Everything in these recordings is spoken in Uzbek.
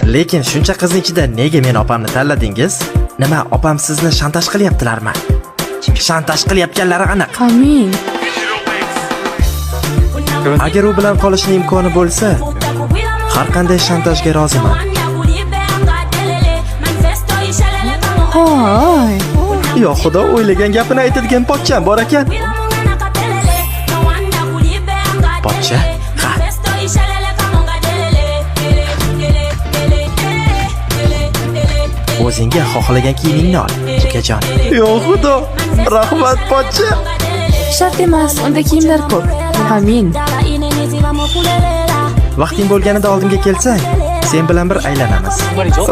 Lekin shuncha qizning ichida nega men opamni tanladingiz? Nima, opam sizni shantaj qilyaptilarmi? Shantaj qilyapganlari aniq. Amin. Agar u bilan qolishning imkoni bo'lsa, har qanday shantajga roziman. Hoy. Yo xudo, o'ylagan gapini aytadigan pochcham bor ekan. Pochcha? Ha. O'zingga xohlagan kiyimingni ol, ukajon. Yo xudo, rahmat pochcha. Shart emas, unda kiyimlar ko'p. Amin. Vaqting bo'lganida oldimga kelsang, sen bilan bir aylanamiz.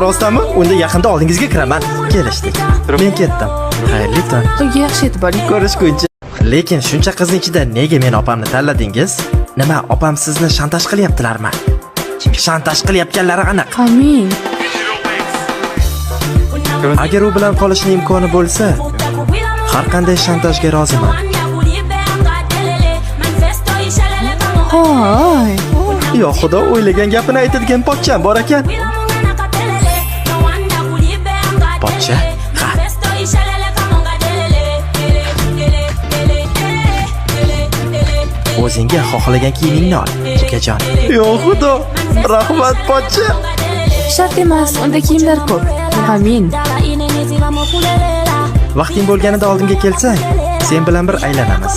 Rostami? Unda yaqinda oldingizga kiraman. Kelishdik. Men ketdim. Xayrli tong. Yaxshi yetib boring. Ko'rishguncha. Lekin shuncha qizning ichida nega men opamni tanladingiz? Nima, opam sizni shantaj qilyaptilarmi? Shantaj qilyapganlari aniq. Amin. Agar u bilan qolishning imkoni bo'lsa, har qanday shantajga roziman. Hoy. Yo xudo, o'ylagan gapini aytadigan pochcham bor ekan. Pochcha? Ha. O'zingga xohlagan kiyimingni ol, ukajon. Yo xudo, rahmat pochcha. Shart emas, unda kiyimlar ko'p. Amin. Vaqting bo'lganida oldimga kelsang, sen bilan bir aylanamiz.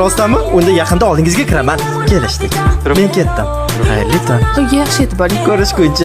Rostami? Unda yaqinda oldingizga kiraman. Kelishdik. Men ketdim. Xayrli tong. Yaxshi yetib boring. Ko'rishguncha.